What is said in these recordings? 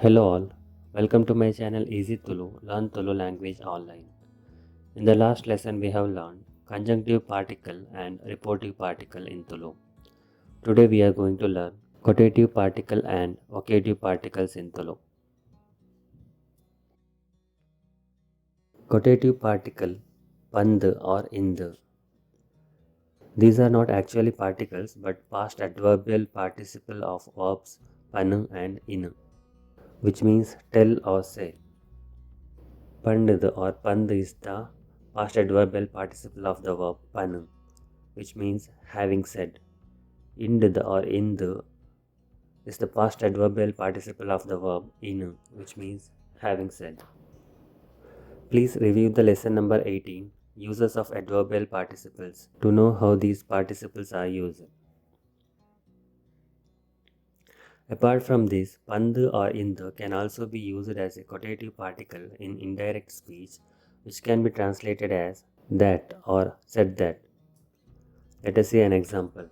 Hello all, welcome to my channel Easy Tulu, Learn Tulu language online. In the last lesson we have learned conjunctive particle and reportive particle in Tulu. Today we are going to learn quotative particle and vocative particles in Tulu. Quotative particle paNDa or inde. These are not actually particles but past adverbial participle of verbs pan and in, which means tell or say. paNDa or paNDa is the past adverbial participle of the verb pan, which means having said. Inda or inde is the past adverbial participle of the verb in, which means having said. Please review the lesson number 18, uses of adverbial participles, to know how these participles are used. Apart from this, paNDa or inde can also be used as a quotative particle in indirect speech, which can be translated as that or said that. Let us see an example.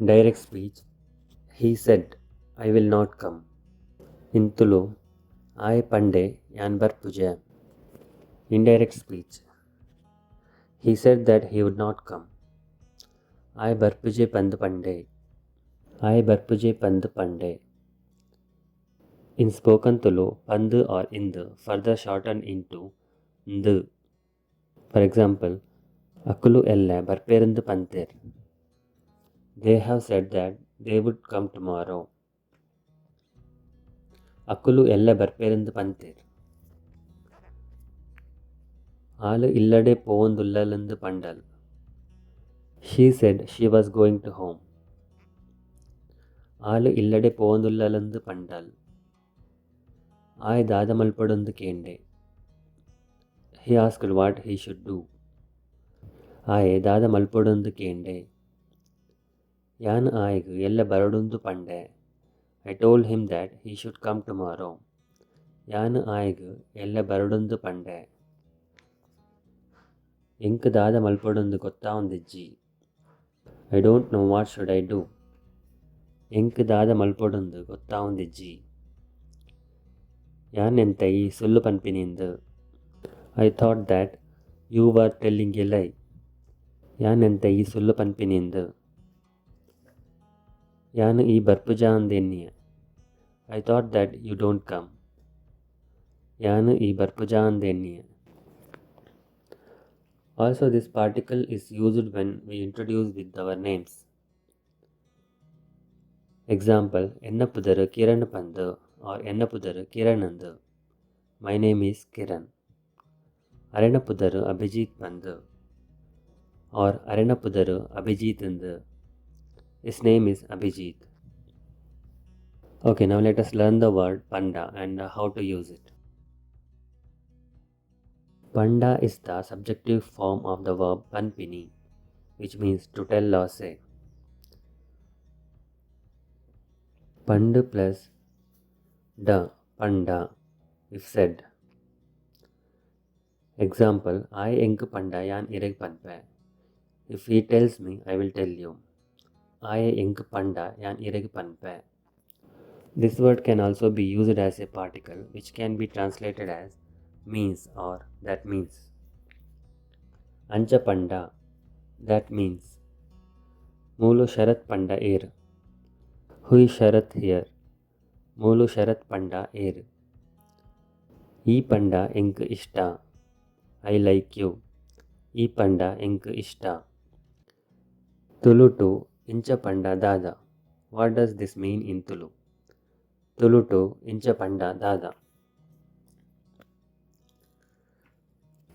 Direct speech, he said, I will not come. In Tulu, I paNDe yan barpuje. Indirect speech, he said that he would not come. I barpuje pandu paNDe. I barpuje pandu paNDe. In spoken Tulu, paNDa or inde further shortened into ndu. For example, Akulu ella barperendu panter. They have said that they would come tomorrow. Akulu ella barperendu panter. Alu illade povundullalendu pandal. She said she was going to home. Alu illade povundullalendu pandal. I dadamalpadundu kende. He asked what he should do. I dadamalpadundu kende. Yan aigu ella baradundu pande. I told him that he should come tomorrow. Yan aigu ella baradundu pande. Enku dadamalpadundu gotta undijji. I don't know what should I do. Enku dadamalpadundu gotta undijji. Yan entai sullu panpinindu. I thought that you were telling a lie. Yan entai sullu panpinindu. Yan ee barpuja andeniya. I thought that you don't come. Yan ee barpuja andeniya. Also, this particle is used when we introduce with our names. Example, enna pudaru Kiran pandu or enna pudaru Kiranandu. My name is Kiran. Arena pudaru Abhijit pandu or Arena pudaru Abhijitandu. His name is Abhijit. Okay, now let us learn the word paNDa and how to use it. paNDa is the subjective form of the verb panpini, which means to tell or say. paNDa plus da, paNDa, if said. Example, I enku paNDa yan ireg panpe. If he tells me, I will tell you. I enku paNDa yan ireg panpe. This word can also be used as a particle, which can be translated as means or that means. Ancha paNDa, that means. Mulu sharat paNDa er. Who is Sharat here? Mulu sharat paNDa er. E paNDa enku ishta. I like you. E paNDa enku ishta. Tulu to incha paNDa dada. What does this mean in Tulu? Tulu to incha paNDa dada.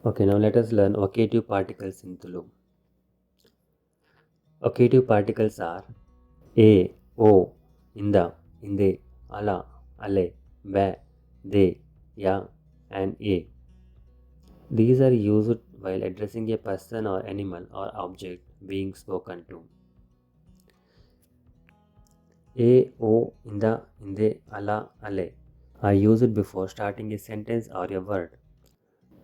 Okay, now let us learn vocative particles in Tulu. Vocative particles are a, o, inda, inde, ala, ale, mbae, de, ya, and a. These are used while addressing a person or animal or object being spoken to. A, o, inda, inde, ala, ale are used before starting a sentence or a word.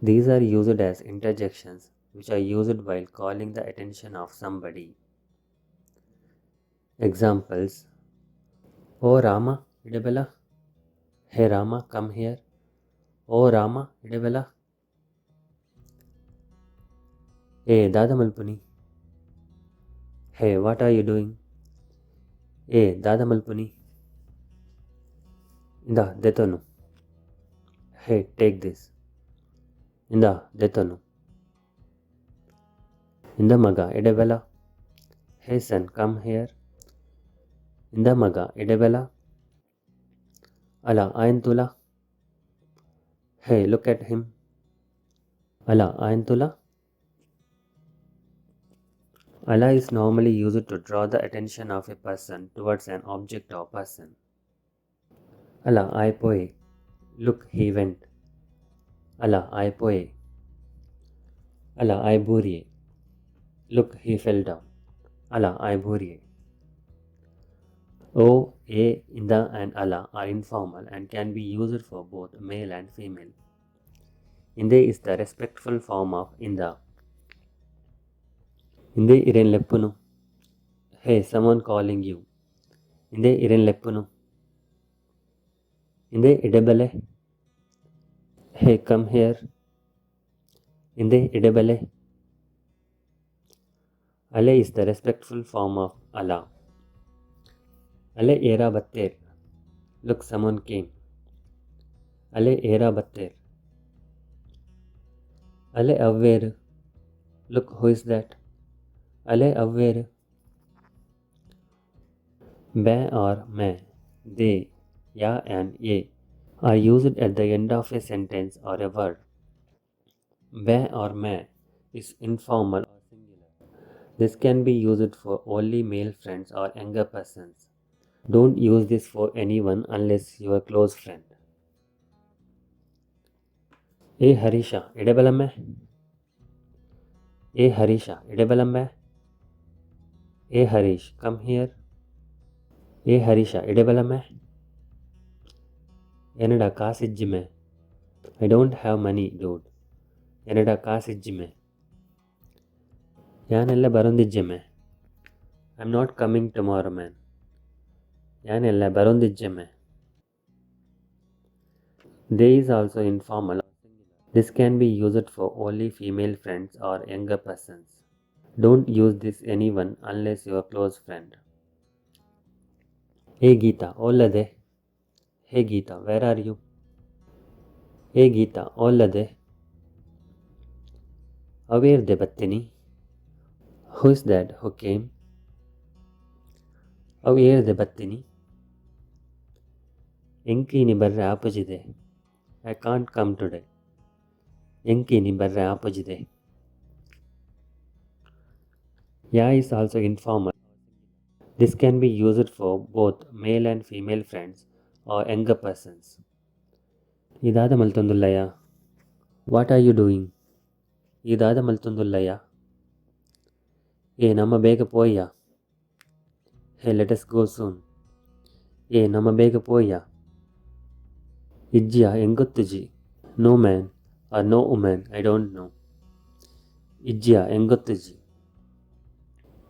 These are used as interjections which are used while calling the attention of somebody. Examples. Oh Rama, idebella. Hey Rama, come here. Oh Rama, idebella. Hey Dada Malpuni. Hey, what are you doing? Hey Dada Malpuni. Inda, detonu. Hey, take this. Inda, detonu. Inda maga, idebella. Hey son, come here. Inda maga, idebella. Ala, ayantula. Hey, look at him. Ala, ayantula. Ala is normally used to draw the attention of a person towards an object or person. Ala, ay poe. Look, he went. Ala, ay poe. Ala, ay burie. Look, he fell down. Ala, ay burie. O, A, inda, and ala are informal and can be used for both male and female. Inde is the respectful form of inda. Inde iren leppunu. Hey, someone calling you. Inde iren leppunu. Inde idebele. Hey, come here. Inde idebele. Ale is the respectful form of ala. Ale era batter. Look, someone came. Ale era batter. Ale avveru. Look, who is that? Ale avveru. Mbae or mAe, they, ya and ye are used at the end of a sentence or a word. Mbae or mAe is informal or singular. This can be used for only male friends or younger persons. Don't use this for anyone unless your close friend. Hey Harisha, idebalamme. Hey Harisha, idebalamme. Hey Harish, come here. Hey Harisha, idebalamme. Enada kaasijjime. I don't have money, dude. Enada kaasijjime. Yanella barondijjime. I'm not coming tomorrow, man. Yanella barondijjime. They is also informal. This can be used for only female friends or younger persons. Don't use this anyone unless your close friend. Hey Geeta, ollade. Hey Geeta, where are you? Hey Geeta, ollade. Aware de battini. Who is that who came? Aware de battini. Enki ni barre apajide. I can't come today. Enki ni barre apajide. Ya is also informal. This can be used for both male and female friends or younger persons. Idada maltundullaya. What are you doing? Idada maltundullaya. Hey, nama bega poya. Hey, let us go soon. Hey, nama bega poya. Ijjiya engottuji. No man or no woman, I don't know. Ijjiya engottuji.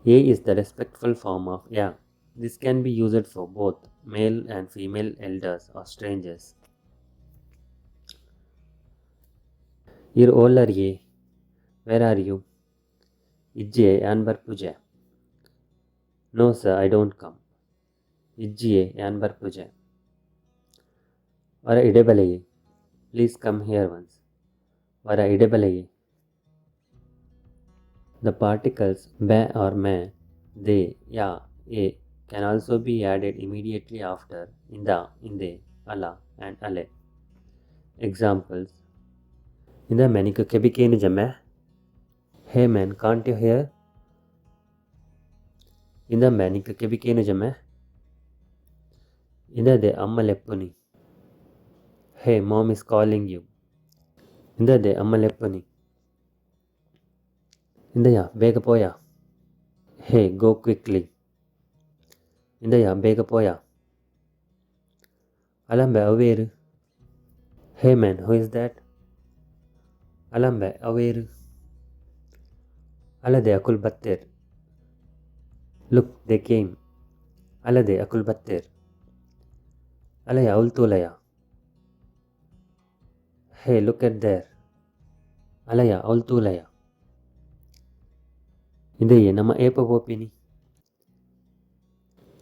A is the respectful form of ya. This can be used for both male and female elders or strangers. Ir ollar ye. Where are you? Ijjiye yanbar puje. No sir, I don't come. Ijjiye yanbar puje. Vara idebalaye. Please come here once. Vara idebalaye. The particles ba or ma, they, ya, a can also be added immediately after inda, inde, ala, and ale. Examples. Inda maniku kebikenu jame. Hey man, can't you hear? Inda maniku kebikenu jame. Inda de amma leppuni. Hey, mom is calling you. Inda de amma leppuni. Inda ya, bega poya. Hey, go quickly. Inda ya, bega poya. Alambe aweru. Hey man, who is that? Alambe aweru. Alade akul batter. Look, they came. Alade akul battir. Alaya ultulaya. Hey, look at there. Alaya ultulaya. Ideye nama epa popini.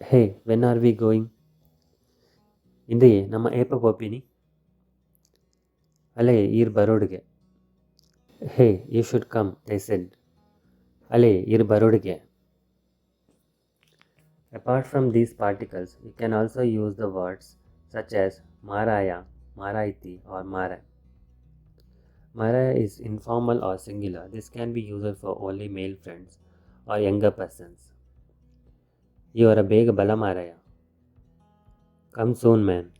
Hey, when are we going? Ideye nama epa popini. Alaye ir barodige. Hey, you should come, they said. Alaye ir barodige. Apart from these particles, you can also use the words such as mArAya, mArrayti or mArAe. mArAya is informal or singular. This can be used for only male friends or younger persons. You are a big bala mArAya. Come soon, man.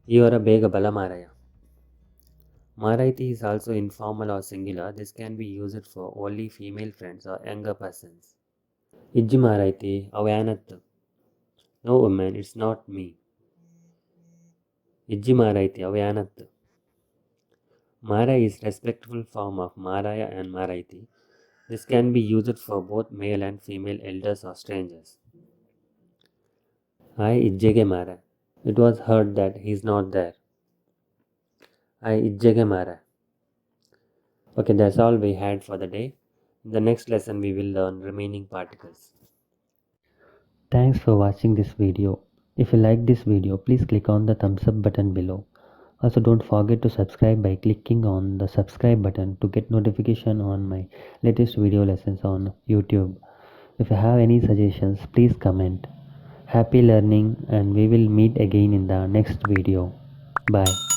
You are a big bala mArAya. mArrayti is also informal or singular. This can be used for only female friends or younger persons. Ijji mArrayti awayanattu. No woman, it's not me. Ijji mArrayti awayanattu. mArAe is respectful form of mArAya and mArrayti. This can be used for both male and female elders or strangers. I ijjege mArAe. It was heard that he is not there. I ijjege mArAe. Okay, that's all we had for the day. In the next lesson, we will learn remaining particles. Thanks for watching this video. If you like this video, please click on the thumbs up button below. Also, don't forget to subscribe by clicking on the subscribe button to get notification on my latest video lessons on YouTube. If you have any suggestions, please comment. Happy learning, and we will meet again in the next video. Bye.